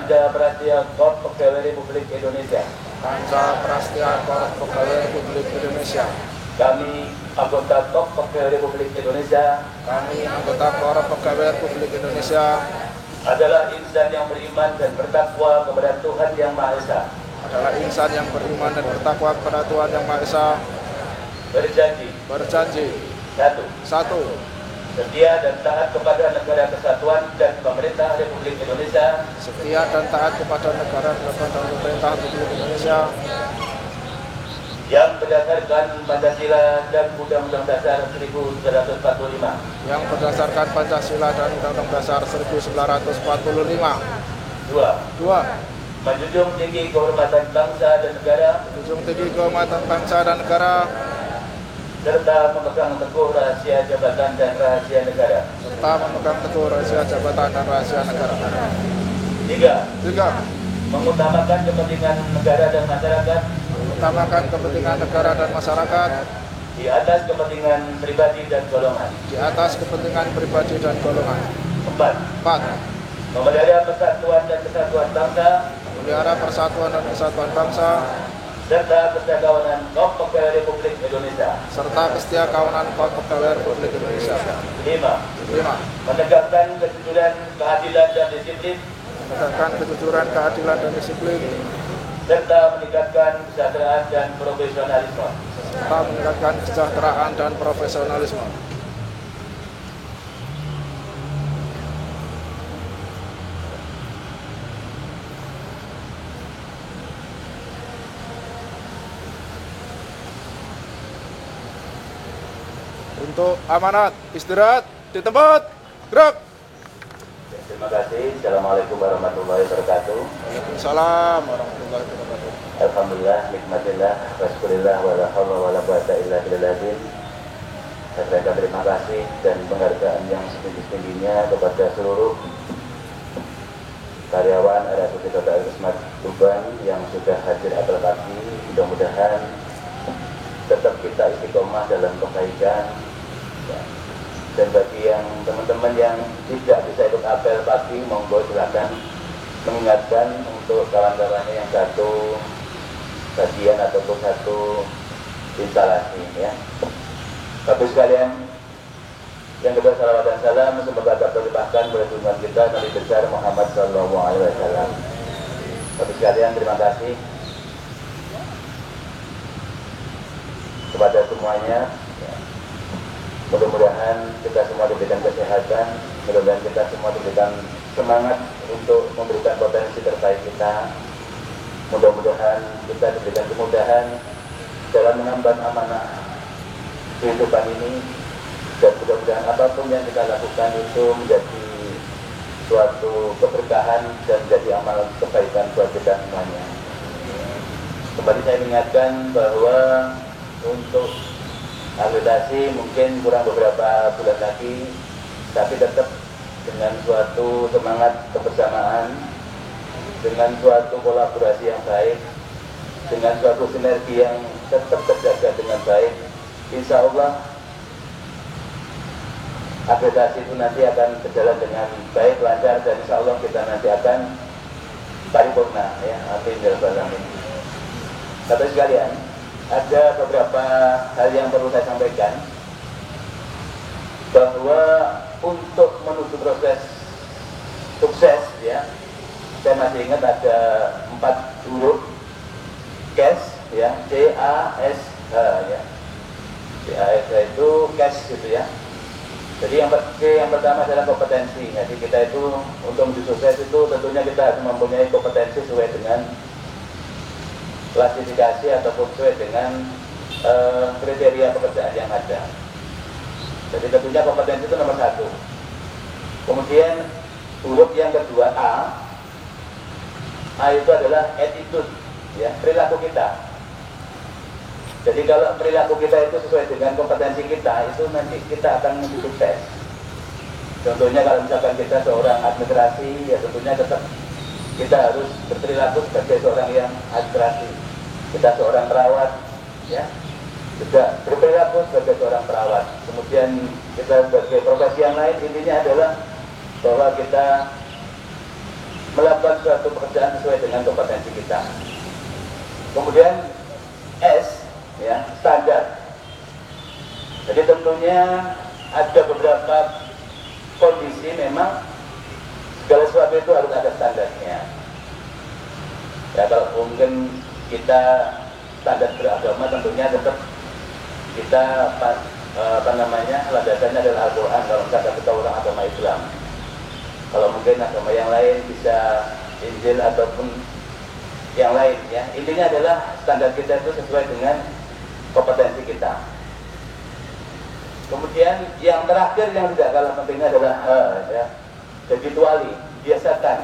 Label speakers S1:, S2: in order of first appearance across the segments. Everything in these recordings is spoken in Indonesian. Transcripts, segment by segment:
S1: Panja Prasetya Korp Pegawai Republik Indonesia.
S2: Panja Prasetya Korp Pegawai Republik Indonesia.
S1: Kami anggota Korp Pegawai Republik Indonesia.
S2: Kami anggota Korp Pegawai Republik Indonesia
S1: Adalah insan yang beriman dan bertakwa kepada Tuhan Yang Maha Esa.
S2: adalah insan yang beriman dan bertakwa kepada Tuhan Yang Maha Esa.
S1: Berjanji.
S2: Satu.
S1: Setia dan taat kepada Negara Kesatuan dan Pemerintah Republik Indonesia.
S2: Setia dan taat kepada negara dan pemerintah Republik Indonesia
S1: Yang berdasarkan Pancasila dan Undang-Undang Dasar 1945.
S2: yang berdasarkan Pancasila dan Undang-Undang Dasar 1945.
S1: 2. Menjunjung tinggi kehormatan bangsa dan negara.
S2: Menjunjung tinggi kehormatan bangsa dan negara
S1: Serta memegang teguh rahasia jabatan dan rahasia negara.
S2: serta memegang teguh rahasia jabatan dan rahasia negara.
S1: 3. Mengutamakan kepentingan negara dan masyarakat
S2: Mengutamakan kepentingan negara dan masyarakat
S1: di atas kepentingan pribadi dan golongan.
S2: di atas kepentingan pribadi dan golongan.
S1: 4. Memelihara persatuan dan kesatuan bangsa
S2: Memelihara persatuan dan kesatuan bangsa
S1: serta kesetiakawanan Korp Pegawai Republik Indonesia.
S2: serta kesetiakawanan Korp Pegawai Republik Indonesia.
S1: 5. Menegakkan kejujuran, keadilan dan disiplin
S2: Menegakkan kejujuran, keadilan dan disiplin
S1: serta meningkatkan kesejahteraan dan profesionalisme.
S2: serta meningkatkan kesejahteraan dan profesionalisme. Untuk amanat istirahat di tempat, gerak.
S1: Terima kasih. Assalamualaikum warahmatullahi wabarakatuh.
S2: Waalaikumsalam warahmatullahi wabarakatuh.
S1: Alhamdulillah, nikmatillah, waskurillah, wala hawla wala quwata illa billah. Saya sampaikan terima kasih dan penghargaan yang setinggi-tingginya kepada seluruh karyawan RSUD Dr. Al-Kismat Tuban yang sudah hadir apel pagi. Mudah-mudahan tetap kita istiqomah dalam kebaikan. Dan bagi yang teman-teman yang tidak bisa ikut apel pagi, monggo silakan mengingatkan untuk kawan-kawannya yang satu bagian ataupun satu instalasi, ya. Bapak sekalian, yang kedua salawat dan salam semoga dapat terlimpahkan kepada Tuhan kita Nabi besar Muhammad SAW. Bapak sekalian, terima kasih kepada semuanya. Mudah-mudahan kita semua diberikan kesehatan, mudah-mudahan kita semua diberikan semangat untuk memberikan potensi terbaik kita. Mudah-mudahan kita diberikan kemudahan dalam mengemban amanah kehidupan ini, dan mudah-mudahan apapun yang kita lakukan itu menjadi suatu keberkahan dan menjadi amal kebaikan buat kita semuanya. Kembali saya ingatkan bahwa untuk akreditasi mungkin kurang beberapa bulan lagi, tapi tetap dengan suatu semangat kebersamaan, dengan suatu kolaborasi yang baik, dengan suatu sinergi yang tetap terjaga dengan baik, insya Allah akreditasi itu nanti akan berjalan dengan baik, lancar, dan insya Allah kita nanti akan paripurna, ya. Amin ya rabbal alamin. Bapak sekalian, ada beberapa hal yang perlu saya sampaikan, bahwa untuk menuju proses sukses, ya, saya masih ingat ada 4 huruf CASH, ya, C-A-S-H, ya. C-A-S-H itu cash gitu, ya. Jadi yang pertama adalah kompetensi. Jadi kita itu untuk menuju sukses itu tentunya kita harus mempunyai kompetensi sesuai dengan klasifikasi ataupun sesuai dengan kriteria pekerjaan yang ada. Jadi tentunya kompetensi itu nomor 1. Kemudian huruf yang kedua A itu adalah attitude, ya, perilaku kita. Jadi kalau perilaku kita itu sesuai dengan kompetensi kita, itu nanti kita akan menuju sukses. Contohnya kalau misalkan kita seorang administrasi, ya tentunya tetap kita harus berperilaku sebagai seorang yang administrasi. Kita seorang perawat, ya, juga berperilaku sebagai seorang perawat. Kemudian kita sebagai profesi yang lain, intinya adalah bahwa kita melakukan suatu pekerjaan sesuai dengan kompetensi kita. Kemudian S, ya, standar. Jadi tentunya ada beberapa kondisi memang segala sesuatu itu harus ada standarnya. Ya, kalau mungkin kita standar beragama tentunya tetap kita landasannya adalah Al-Quran kalau misalkan kita orang agama Islam. Kalau mungkin agama yang lain bisa Injil ataupun yang lain, ya. Intinya adalah standar kita itu sesuai dengan kompetensi kita. Kemudian yang terakhir yang tidak kalah pentingnya adalah ya, jadi tuali, biasakan.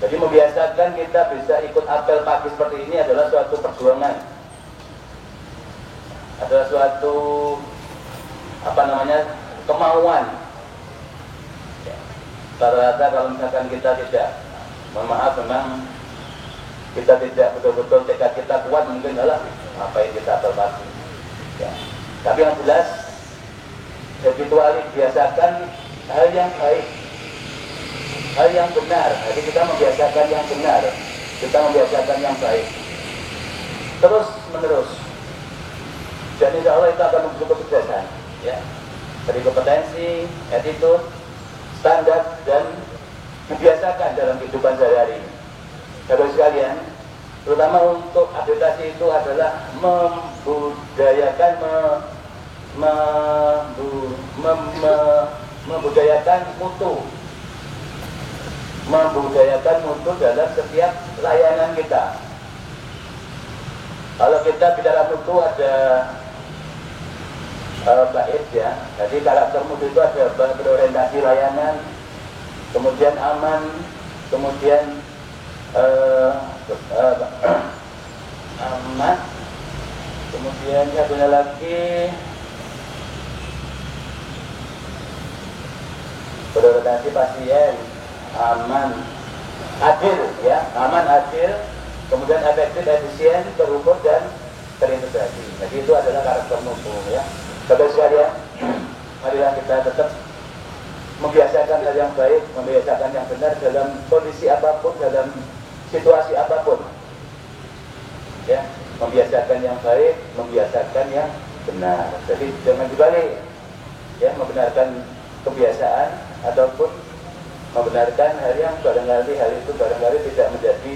S1: Jadi membiasakan kita bisa ikut apel pagi seperti ini adalah suatu perjuangan, adalah suatu kemauan. Rata-rata kalau misalkan kita tidak, mohon maaf, memang kita tidak betul-betul tekad kita kuat, mungkin adalah ngapain kita apel pagi, ya. Tapi yang jelas, habituali, biasakan hal yang baik, hal yang benar. Jadi kita membiasakan yang benar, kita membiasakan yang baik, terus menerus. Dan insya Allah itu akan membentuk kesuksesan, ya. Dari kompetensi, attitude, standar, dan dibiasakan dalam kehidupan sehari-hari. Saudara sekalian, terutama untuk akreditasi itu adalah membudayakan membudayakan mutu dalam setiap layanan kita. Kalau kita bicara mutu ada bait, ya. Jadi karakter mutu itu ada berorientasi layanan, kemudian aman, kemudian aman, kemudian satunya lagi berorientasi pasien, aman, adil, ya, aman, adil, kemudian efektif, efisien, terukur, dan terintegrasi. Jadi itu adalah karakter mutu, ya. Saudara sekalian, marilah kita tetap membiasakan hal yang baik, membiasakan yang benar dalam kondisi apapun, dalam situasi apapun, ya. Membiasakan yang baik, membiasakan yang benar. Jadi jangan dibalik, ya, membenarkan kebiasaan ataupun membenarkan hal yang barangkali hal itu barangkali tidak menjadi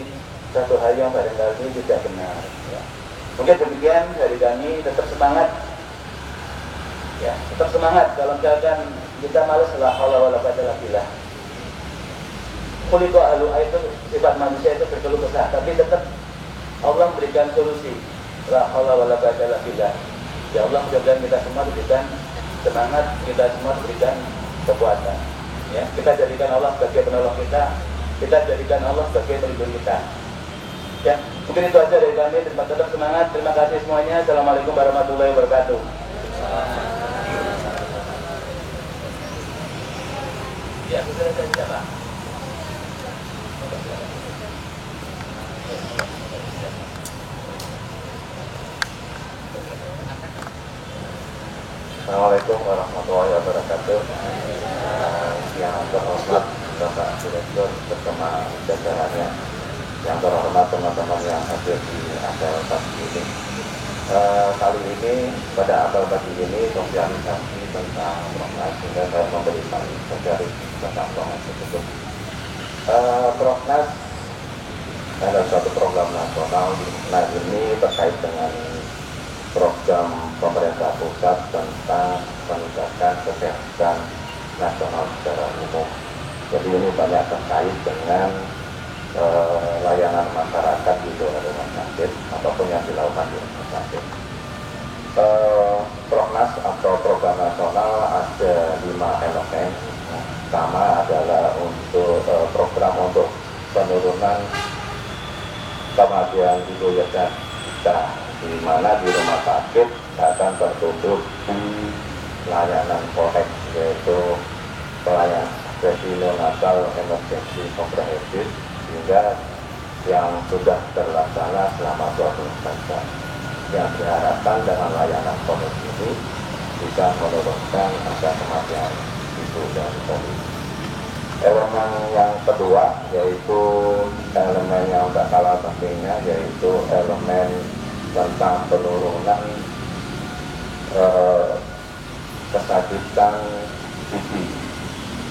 S1: satu hal yang barangkali tidak benar, ya. Mungkin demikian dari kami. Tetap semangat, ya, tetap semangat. Kalau misalkan kita malas, la haula wala quwwata illa billah. Khuliqa halu'a, itu sifat manusia itu berkeluh kesah, tapi tetap Allah memberikan solusi. La haula wala quwwata illa billah. Ya Allah, mudah-mudahan kita semua diberikan semangat, kita semua diberikan kekuatan, ya. Kita jadikan Allah sebagai penolong kita jadikan Allah sebagai pelindung kita, ya. Mungkin itu aja dari kami. Tetap semangat. Terima kasih semuanya. Assalamualaikum warahmatullahi wabarakatuh. Ya, sudah siapa?
S3: Assalamualaikum warahmatullahi wabarakatuh. Yang terhormat Bapak Direktur bersama jajarannya, yang terhormat teman-teman yang hadir di apel pagi ini. Kali ini pada apel pagi ini sosialisasi tentang Proknas, sehingga saya memberikan sosialisasi tentang Proknas tersebut. Proknas adalah suatu program nasional. Nah, ini terkait dengan program pemerintah pusat tentang meningkatkan kesehatan nasional secara umum. Jadi ini banyak terkait dengan layanan masyarakat di luar rumah sakit ataupun yang dilakukan di rumah sakit. Proknas atau program nasional ada 5 elemen. Pertama adalah untuk program untuk penurunan kematian ibu dan kita, di mana di rumah sakit akan tertutup di layanan COEX, yaitu pelayanan neonatal emergency komprehensif, sehingga yang sudah terlaksana selama 24 jam. Yang diharapkan dengan layanan COEX ini bisa menurunkan angka kematian ibu dan bayi. Elemen yang kedua yaitu elemen yang tak kalah pentingnya, yaitu elemen tentang penurunan kesakitan gigi.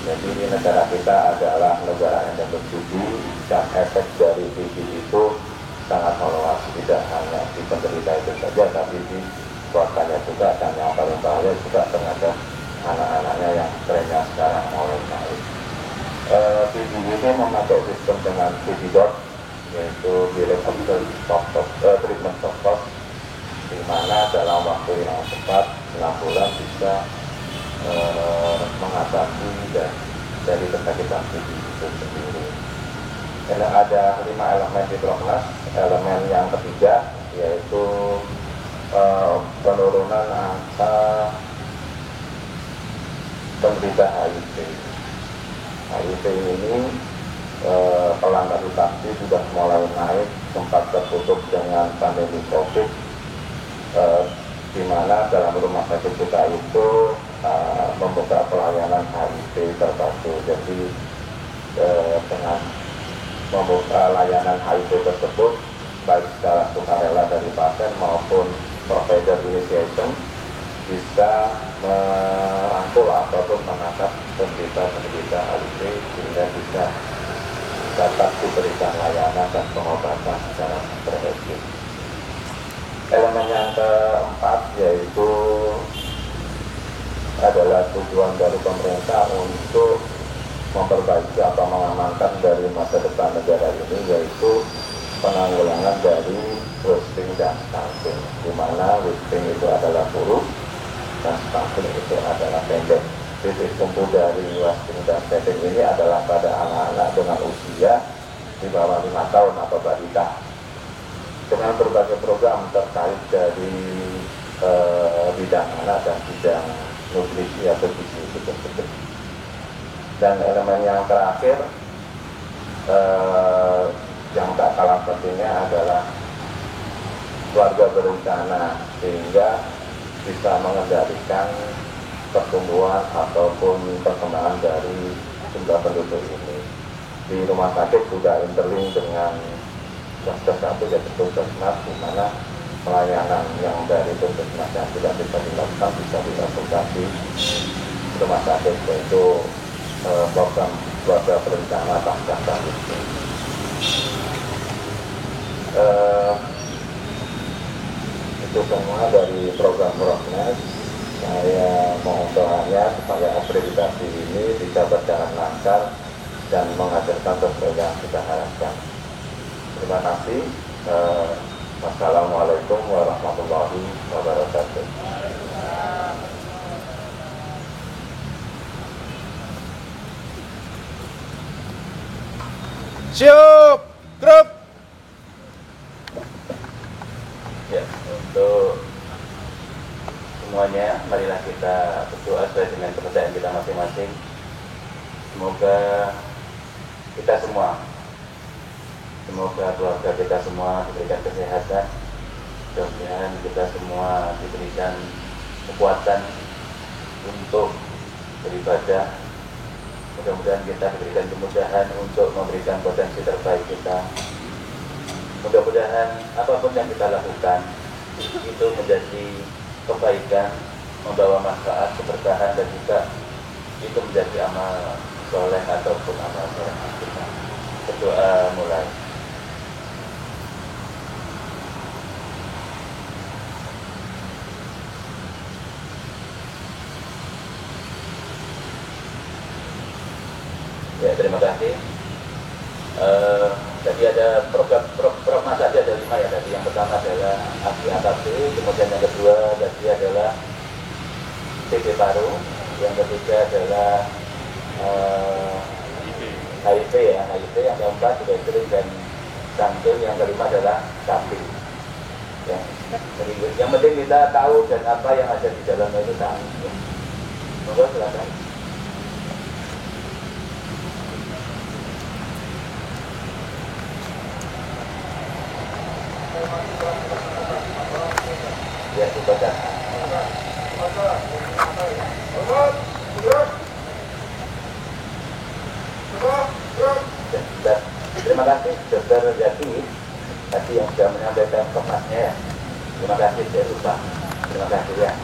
S3: Jadi ini negara kita adalah negara yang gigi dan efek dari gigi itu sangat meluas, tidak hanya di penderita itu saja, tapi di keluarganya juga, dan yang paling bahaya juga terhadap anak-anaknya yang trennya sekarang mulai naik. Gigi ini memakai sistem dengan gigi dot, yaitu treatment of cost, di mana dalam waktu yang cepat 6 bulan bisa mengatasi dari kesakitan gigi itu sendiri. Ada 5 elemen di prognas. Elemen yang ketiga yaitu penurunan angka penderita HIV. HIV ini pelanggan infeksi sudah mulai naik, sempat tertutup dengan pandemi COVID, di mana dalam rumah sakit kita itu membuka pelayanan HIV terpadu. Jadi dengan membuka layanan HIV tersebut, baik secara sukarela dari pasien maupun provider initiation, bisa merangkul ataupun menangkap penderita HIV sehingga bisa dapat diberikan layanan dan pengobatan secara komprehensif. Elemen yang keempat yaitu adalah tujuan dari pemerintah untuk memperbaiki atau mengamankan dari masa depan negara ini, yaitu penanggulangan dari wasting dan stunting, di mana wasting itu adalah buruk dan stunting itu adalah pendek. Titik kumpul dari wasting dan stunting ini adalah pada anak-anak dengan usia di bawah 5 tahun atau balita, dengan berbagai program terkait dari bidang anak dan bidang nutrisi atau gizi itu tersebut. Dan elemen yang terakhir yang tak kalah pentingnya adalah keluarga berencana, sehingga bisa mengendalikan pertumbuhan ataupun perkembangan dari jumlah penduduk ini. Di rumah sakit sudah interlink dengan puskesmas satu, yaitu puskesmas, di mana pelayanan yang dari puskesmas yang tidak bisa dilakukan bisa dilakukan di rumah sakit, yaitu program keluarga berencana pasca itu. Itu semua dari program prognas. Saya mohon doanya supaya akreditasi ini bisa berjalan lancar dan menghasilkan sesuai yang kita harapkan. Terima kasih. Wassalamualaikum warahmatullahi wabarakatuh.
S2: Siap, grup.
S1: Ya, untuk semuanya, marilah kita berdoa sesuai dengan kepercayaan kita masing-masing. Semoga kita semua, semoga keluarga kita semua diberikan kesehatan, mudah-mudahan kita semua diberikan kekuatan untuk beribadah, mudah-mudahan kita diberikan kemudahan untuk memberikan potensi terbaik kita. Mudah-mudahan apapun yang kita lakukan itu menjadi kebaikan, membawa manfaat, keberkahan, dan juga itu menjadi amal soleh ataupun amal soleh kita. Berdoa mulai. Ya, terima kasih. Jadi ada program tadi ada 5 ya tadi. Yang pertama adalah aksi atasi, kemudian yang kedua tadi adalah TB paru, yang ketiga adalah HIV ya, HIV, yang keempat tuberkulosis dan stunting, yang kelima adalah stunting. Ya. Jadi yang penting kita tahu dan apa yang ada di dalamnya itu stunting. Monggo silakan. Ya, dibaca. Terima kasih Dr. Jati tadi yang sudah menyampaikan topasnya ya. Terima kasih saya lupa. Terima kasih ya.